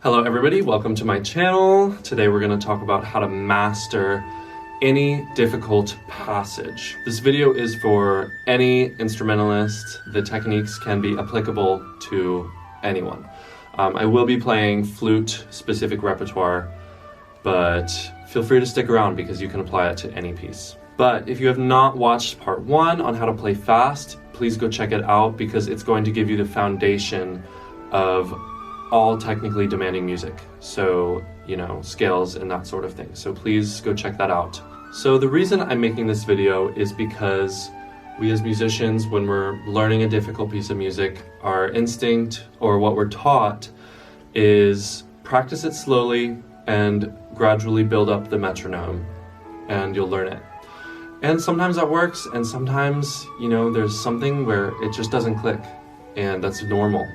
Hello everybody, welcome to my channel. Today we're going to talk about how to master any difficult passage. This video is for any instrumentalist. The techniques can be applicable to anyone. I will be playing flute-specific repertoire, but feel free to stick around because you can apply it to any piece. But if you have not watched part 1 on how to play fast, please go check it out because it's going to give you the foundation of all technically demanding music. So, scales and that sort of thing. So please go check that out. So the reason I'm making this video is because we as musicians, when we're learning a difficult piece of music, our instinct or what we're taught is practice it slowly and gradually build up the metronome and you'll learn it. And sometimes that works, and sometimes, there's something where it just doesn't click, and that's normal,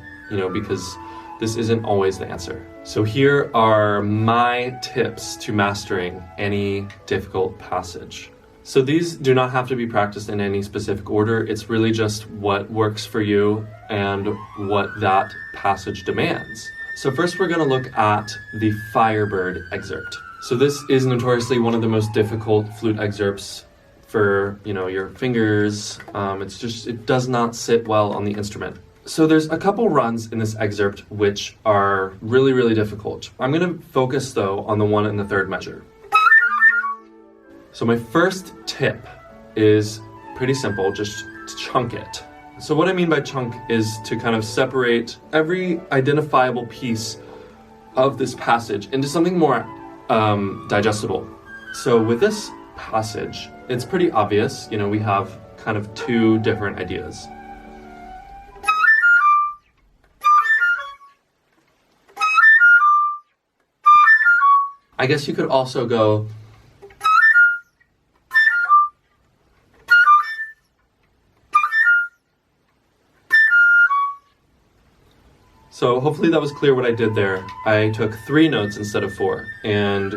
because this isn't always the answer. So here are my tips to mastering any difficult passage. So these do not have to be practiced in any specific order. It's really just what works for you and what that passage demands. So first we're going to look at the Firebird Excerpt. So this is notoriously one of the most difficult flute excerpts for, your fingers. It does not sit well on the instrument. So there's a couple runs in this excerpt which are really, really difficult. I'm going to focus though on the one in the third measure. So my first tip is pretty simple, just to chunk it. So what I mean by chunk is to kind of separate every identifiable piece of this passage into something more digestible. So with this passage, it's pretty obvious, we have kind of two different ideas. I guess you could also go so hopefully that was clear what I did there. I took 3 notes instead of 4 and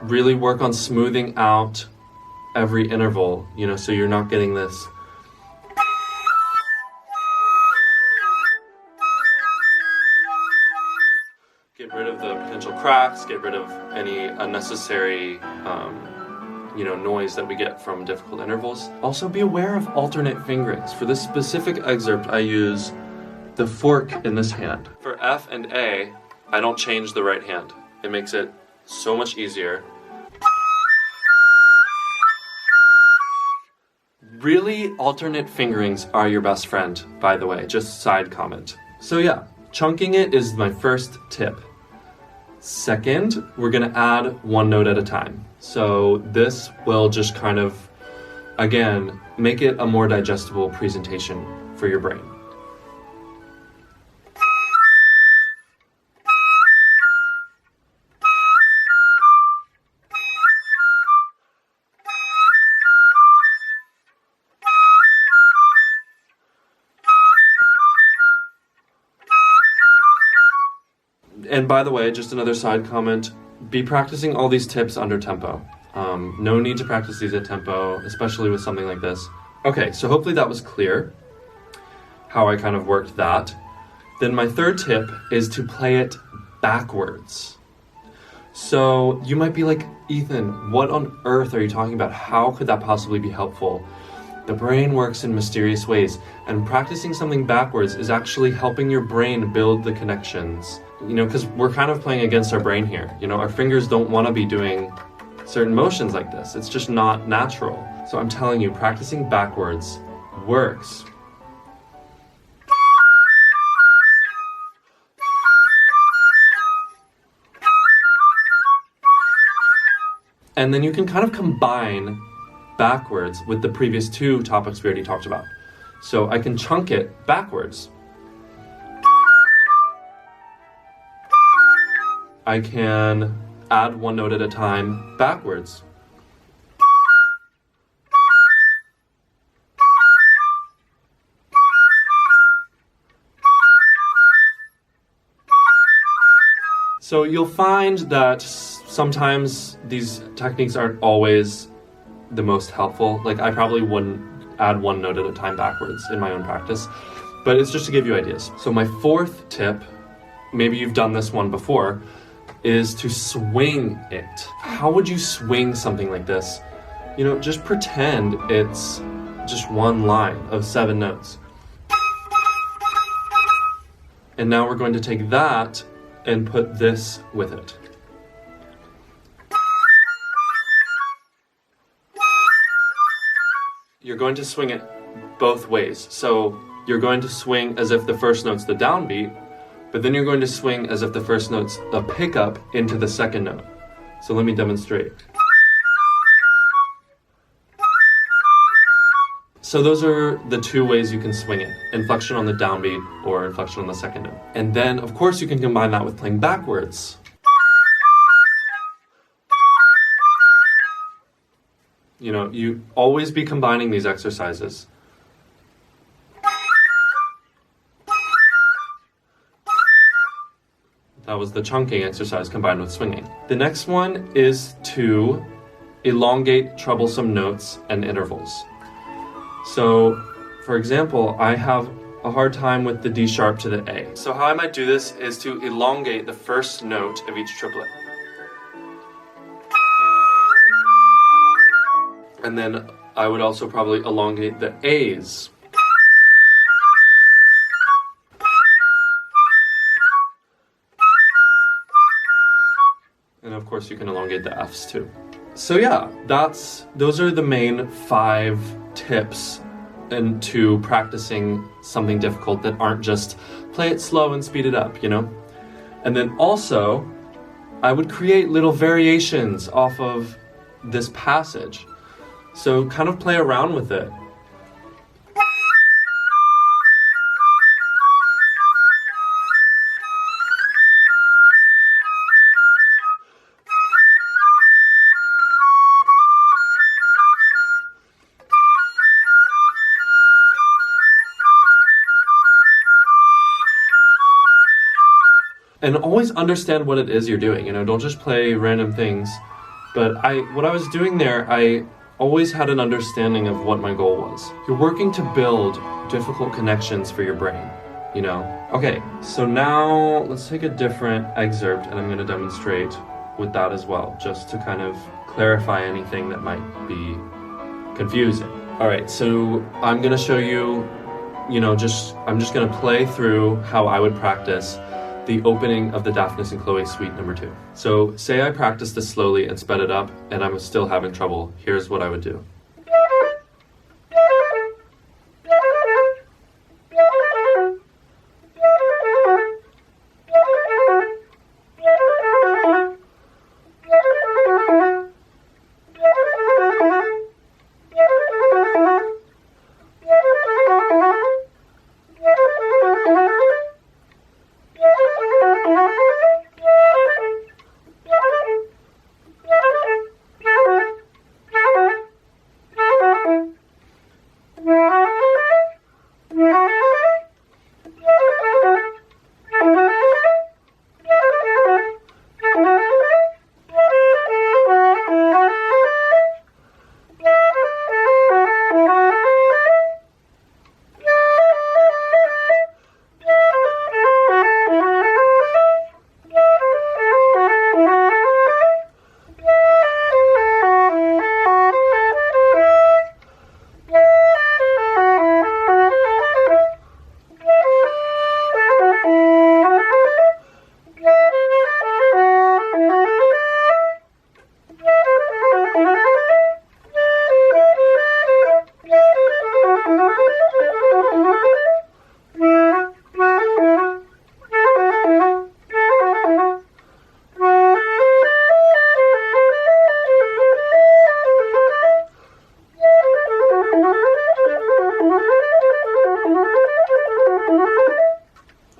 really work on smoothing out every interval, so you're not getting this get rid of the potential cracks, get rid of any unnecessary, noise that we get from difficult intervals. Also be aware of alternate fingerings. For this specific excerpt, I use the fork in this hand. For F and A, I don't change the right hand. It makes it so much easier. Really, alternate fingerings are your best friend, by the way, just side comment. So yeah, chunking it is my first tip. Second, we're going to add 1 note at a time. So this will just kind of, again, make it a more digestible presentation for your brain. And by the way, just another side comment, be practicing all these tips under tempo. No need to practice these at tempo, especially with something like this. Okay, so hopefully that was clear, how I kind of worked that. Then my third tip is to play it backwards. So you might be like, Ethan, what on earth are you talking about? How could that possibly be helpful? The brain works in mysterious ways, and practicing something backwards is actually helping your brain build the connections. Because we're kind of playing against our brain here. Our fingers don't want to be doing certain motions like this. It's just not natural. So I'm telling you, practicing backwards works. And then you can kind of combine backwards with the previous 2 topics we already talked about. So I can chunk it backwards. I can add 1 note at a time backwards. So you'll find that sometimes these techniques aren't always the most helpful. Like I probably wouldn't add 1 note at a time backwards in my own practice, but it's just to give you ideas. So my 4th tip maybe you've done this one before, is to swing it. How would you swing something like this? You know, just pretend it's just one line of 7 notes. And now we're going to take that and put this with it. You're going to swing it both ways. So you're going to swing as if the first note's the downbeat, but then you're going to swing as if the first note's a pickup into the second note. So let me demonstrate. So those are the 2 ways you can swing it. Inflection on the downbeat or inflection on the second note. And then, of course, you can combine that with playing backwards. You know, you always be combining these exercises. That was the chunking exercise combined with swinging. The next one is to elongate troublesome notes and intervals. So, for example, I have a hard time with the D sharp to the A. So how I might do this is to elongate the first note of each triplet. And then I would also probably elongate the A's. And of course you can elongate the F's too. So yeah, those are the main 5 tips into practicing something difficult that aren't just play it slow and speed it up, you know? And then also, I would create little variations off of this passage. So kind of play around with it. And always understand what it is you're doing, you know, don't just play random things. But what I was doing there, I always had an understanding of what my goal was. You're working to build difficult connections for your brain, you know? Okay, so now let's take a different excerpt and I'm gonna demonstrate with that as well, just to kind of clarify anything that might be confusing. All right, so I'm gonna show you, I'm just gonna play through how I would practice the opening of the Daphnis and Chloe Suite number 2. So say I practiced this slowly and sped it up and I'm still having trouble. Here's what I would do.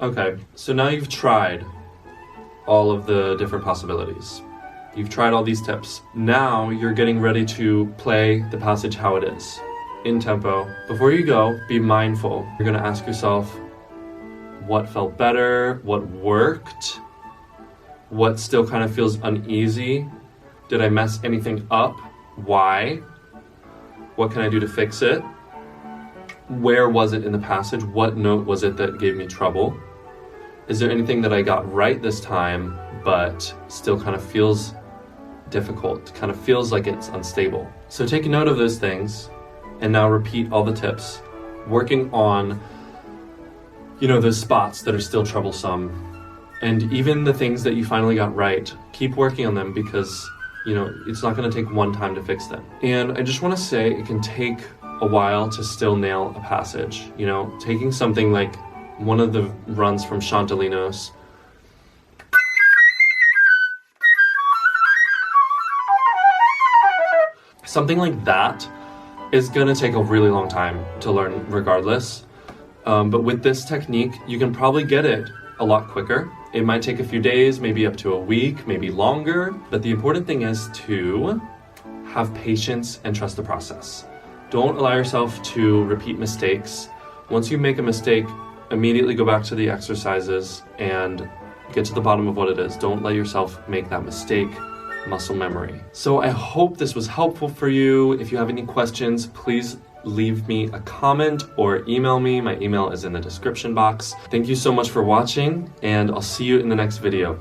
Okay, so now you've tried all of the different possibilities. You've tried all these tips. Now you're getting ready to play the passage how it is, in tempo. Before you go, be mindful. You're gonna ask yourself, what felt better? What worked? What still kind of feels uneasy? Did I mess anything up? Why? What can I do to fix it? Where was it in the passage? What note was it that gave me trouble? Is there anything that I got right this time, but still kind of feels difficult, kind of feels like it's unstable? So take note of those things and now repeat all the tips, working on, those spots that are still troublesome. And even the things that you finally got right, keep working on them because, it's not going to take one time to fix them. And I just want to say it can take a while to still nail a passage. Taking something like one of the runs from Chantelinos, something like that is going to take a really long time to learn regardless. But with this technique, you can probably get it a lot quicker. It might take a few days, maybe up to a week, maybe longer. But the important thing is to have patience and trust the process. Don't allow yourself to repeat mistakes. Once you make a mistake, immediately go back to the exercises and get to the bottom of what it is. Don't let yourself make that mistake muscle memory. So I hope this was helpful for you. If you have any questions, please leave me a comment or email me. My email is in the description box. Thank you so much for watching, and I'll see you in the next video.